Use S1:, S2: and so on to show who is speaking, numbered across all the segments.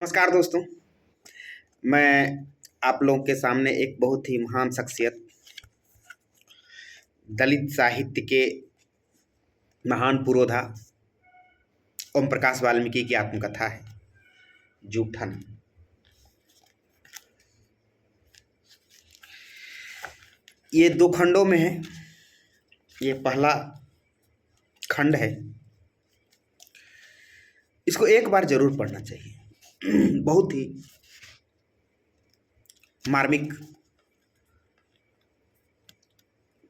S1: नमस्कार दोस्तों। मैं आप लोगों के सामने एक बहुत ही महान शख्सियत, दलित साहित्य के महान पुरोधा ओम प्रकाश वाल्मीकि की आत्मकथा है जूठन। ये 2 खंडों में है। ये पहला खंड है। इसको एक बार जरूर पढ़ना चाहिए। बहुत ही मार्मिक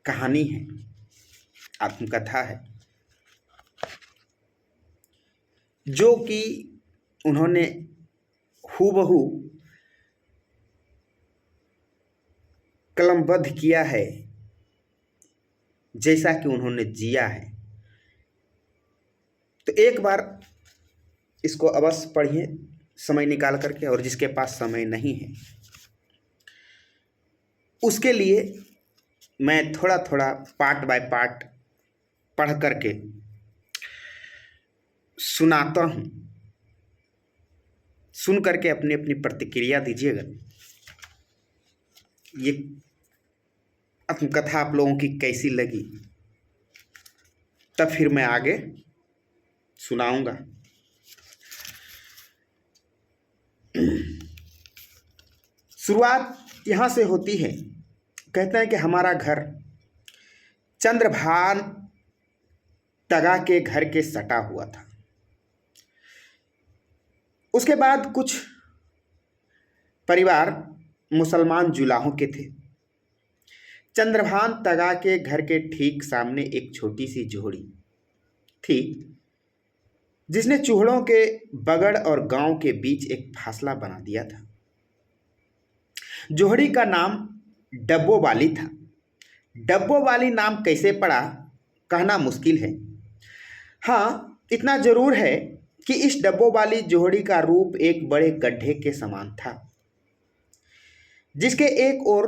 S1: कहानी है, आत्मकथा है, जो कि उन्होंने हूबहू कलमबद्ध किया है जैसा कि उन्होंने जिया है। तो एक बार इसको अवश्य पढ़िए समय निकाल करके, और जिसके पास समय नहीं है उसके लिए मैं थोड़ा थोड़ा पार्ट बाय पार्ट पढ़ करके सुनाता हूँ। सुन करके अपनी अपनी प्रतिक्रिया दीजिएगा। ये आत्मकथा आप लोगों की कैसी लगी, तब फिर मैं आगे सुनाऊंगा। शुरुआत यहाँ से होती है। कहते हैं कि हमारा घर चंद्रभान तगा के घर के सटा हुआ था। उसके बाद कुछ परिवार मुसलमान जुलाहों के थे। चंद्रभान तगा के घर के ठीक सामने एक छोटी सी जोहड़ी थी, जिसने चूहड़ों के बगड़ और गांव के बीच एक फासला बना दिया था। जोहड़ी का नाम डब्बो वाली था। डब्बो वाली नाम कैसे पड़ा कहना मुश्किल है। हाँ, इतना जरूर है कि इस डब्बो वाली जोहड़ी का रूप एक बड़े गड्ढे के समान था, जिसके एक ओर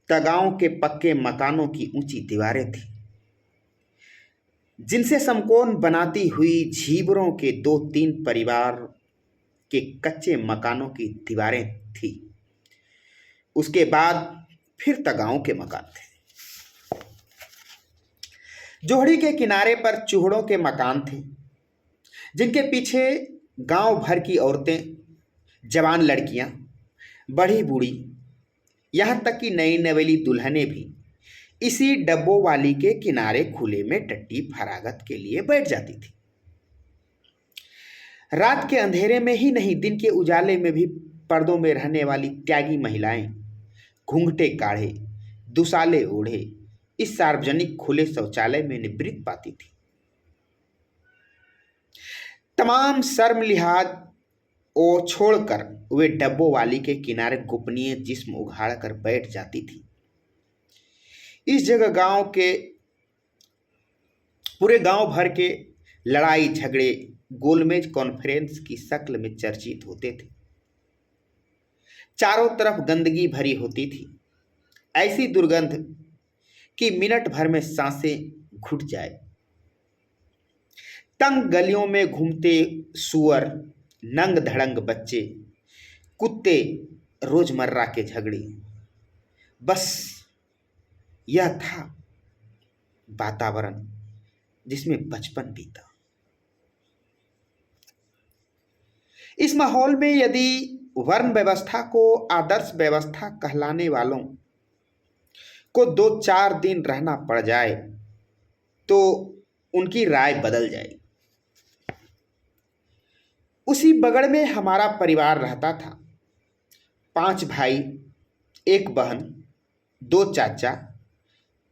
S1: तगाओं के पक्के मकानों की ऊंची दीवारें थी, जिनसे समकोण बनाती हुई झीबरों के 2-3 परिवार के कच्चे मकानों की दीवारें थी। उसके बाद फिर तगाओं के मकान थे। जोहड़ी के किनारे पर चूहड़ों के मकान थे, जिनके पीछे गांव भर की औरतें, जवान लड़कियां, बड़ी बूढ़ी, यहाँ तक कि नई नवेली दुल्हनें भी इसी डब्बों वाली के किनारे खुले में टट्टी फरागत के लिए बैठ जाती थी। रात के अंधेरे में ही नहीं, दिन के उजाले में भी पर्दों में रहने वाली त्यागी महिलाएं घूंघटे काढ़े, दुसाले ओढ़े इस सार्वजनिक खुले शौचालय में निवृत्त पाती थी। तमाम शर्म लिहाज वो छोड़कर वे डब्बों वाली के किनारे गोपनीय जिस्म उघाड़ कर बैठ जाती थी। इस जगह पूरे गांव भर के लड़ाई झगड़े गोलमेज कॉन्फ्रेंस की शक्ल में चर्चित होते थे। चारों तरफ गंदगी भरी होती थी, ऐसी दुर्गंध कि मिनट भर में सांसें घुट जाए। तंग गलियों में घूमते सुअर, नंग धड़ंग बच्चे, कुत्ते, रोजमर्रा के झगड़े, बस यह था वातावरण जिसमें बचपन बीता। इस माहौल में यदि वर्ण व्यवस्था को आदर्श व्यवस्था कहलाने वालों को 2-4 दिन रहना पड़ जाए तो उनकी राय बदल जाएगी। उसी बगड़ में हमारा परिवार रहता था। 5 भाई, 1 बहन, 2 चाचा,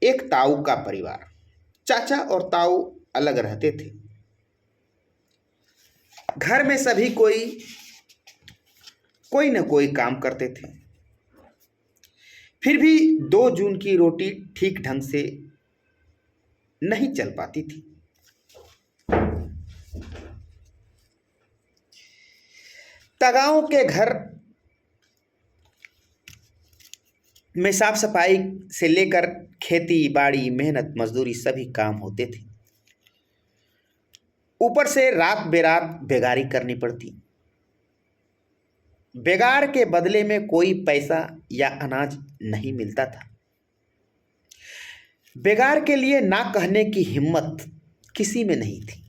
S1: 1 ताऊ का परिवार। चाचा और ताऊ अलग रहते थे। घर में सभी कोई न कोई काम करते थे। फिर भी 2 जून की रोटी ठीक ढंग से नहीं चल पाती थी। तगाओं के घर में साफ सफाई से लेकर खेती बाड़ी, मेहनत मजदूरी सभी काम होते थे। ऊपर से रात बेरात बेगारी करनी पड़ती। बेगार के बदले में कोई पैसा या अनाज नहीं मिलता था। बेगार के लिए ना कहने की हिम्मत किसी में नहीं थी।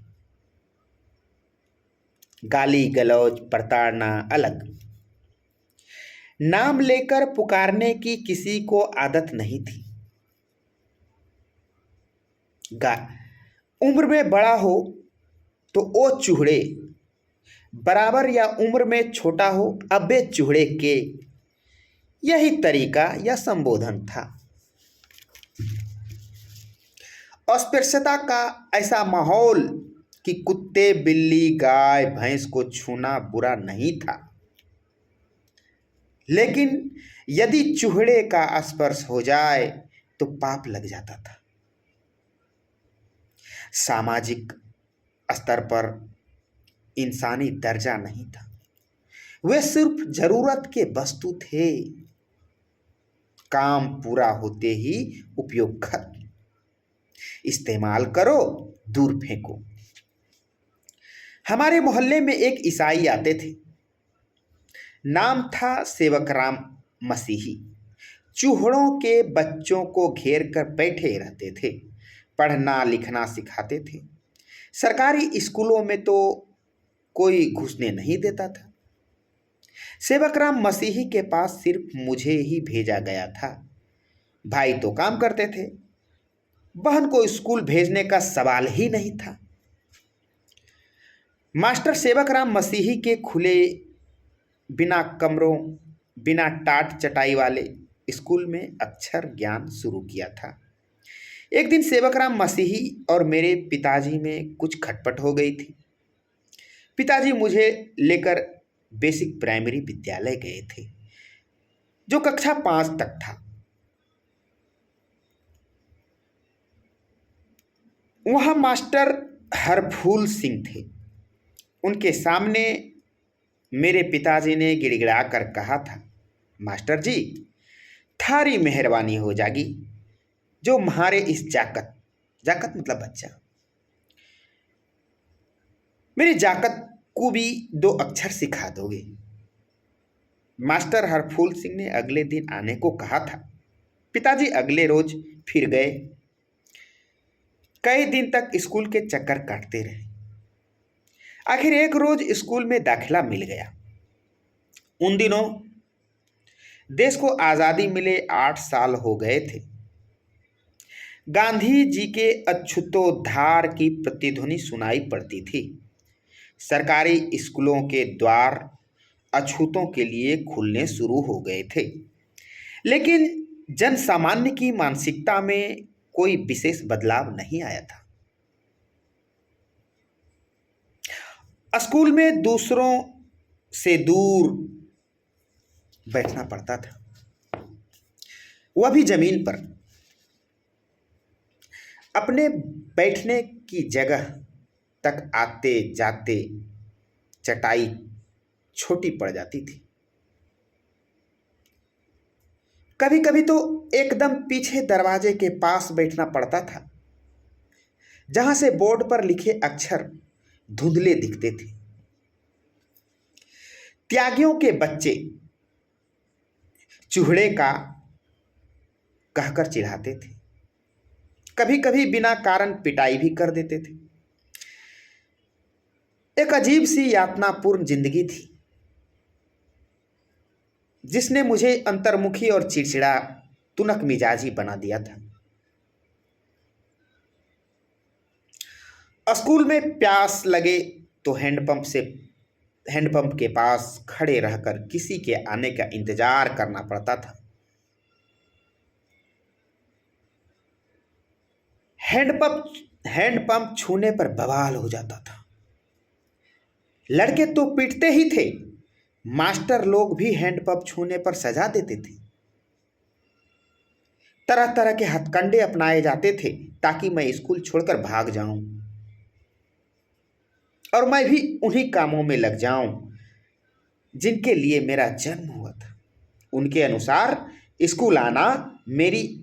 S1: गाली गलौज प्रताड़ना अलग, नाम लेकर पुकारने की किसी को आदत नहीं थी। गा उम्र में बड़ा हो तो ओ चूहड़े, बराबर या उम्र में छोटा हो अबे चूहड़े के, यही तरीका या संबोधन था। अस्पृश्यता का ऐसा माहौल कि कुत्ते बिल्ली गाय भैंस को छूना बुरा नहीं था, लेकिन यदि चूहड़े का स्पर्श हो जाए तो पाप लग जाता था। सामाजिक स्तर पर इंसानी दर्जा नहीं था, वे सिर्फ जरूरत के वस्तु थे। काम पूरा होते ही उपयोग खत्म, इस्तेमाल करो दूर फेंको। हमारे मोहल्ले में एक ईसाई आते थे, नाम था सेवक राम मसीही। चूहड़ों के बच्चों को घेर कर बैठे रहते थे, पढ़ना लिखना सिखाते थे। सरकारी स्कूलों में तो कोई घुसने नहीं देता था। सेवक राम मसीही के पास सिर्फ मुझे ही भेजा गया था। भाई तो काम करते थे, बहन को स्कूल भेजने का सवाल ही नहीं था। मास्टर सेवक राम मसीही के खुले बिना कमरों बिना टाट चटाई वाले स्कूल में अक्षर ज्ञान शुरू किया था। एक दिन सेवक राम मसीही और मेरे पिताजी में कुछ खटपट हो गई थी। पिताजी मुझे लेकर बेसिक प्राइमरी विद्यालय गए थे, जो कक्षा 5 तक था। वहां मास्टर हरफूल सिंह थे। उनके सामने मेरे पिताजी ने गिड़गिड़ा कर कहा था, मास्टर जी थारी मेहरबानी हो जागी, जो म्हारे इस जाकत जाकत मतलब बच्चा, मेरी जाकत को भी 2 अक्षर सिखा दोगे। मास्टर हरफूल सिंह ने अगले दिन आने को कहा था। पिताजी अगले रोज फिर गए। कई दिन तक स्कूल के चक्कर काटते रहे। आखिर एक रोज स्कूल में दाखिला मिल गया। उन दिनों देश को आज़ादी मिले 8 साल हो गए थे। गांधी जी के अछूतोद्धार की प्रतिध्वनि सुनाई पड़ती थी। सरकारी स्कूलों के द्वार अछूतों के लिए खुलने शुरू हो गए थे, लेकिन जन सामान्य की मानसिकता में कोई विशेष बदलाव नहीं आया था। स्कूल में दूसरों से दूर बैठना पड़ता था, वह भी जमीन पर। अपने बैठने की जगह तक आते जाते चटाई छोटी पड़ जाती थी। कभी कभी तो एकदम पीछे दरवाजे के पास बैठना पड़ता था, जहां से बोर्ड पर लिखे अक्षर धुंधले दिखते थे। त्यागियों के बच्चे चूहड़े का कहकर चिढ़ाते थे, कभी कभी बिना कारण पिटाई भी कर देते थे। एक अजीब सी यातनापूर्ण जिंदगी थी, जिसने मुझे अंतर्मुखी और चिड़चिड़ा तुनक मिजाजी बना दिया था। स्कूल में प्यास लगे तो हैंडपंप के पास खड़े रहकर किसी के आने का इंतजार करना पड़ता था। हैंडपंप छूने पर बवाल हो जाता था। लड़के तो पीटते ही थे, मास्टर लोग भी हैंडपंप छूने पर सजा देते थे। तरह तरह के हथकंडे अपनाए जाते थे ताकि मैं स्कूल छोड़कर भाग जाऊं और मैं भी उन्हीं कामों में लग जाऊं जिनके लिए मेरा जन्म हुआ था। उनके अनुसार स्कूल आना मेरी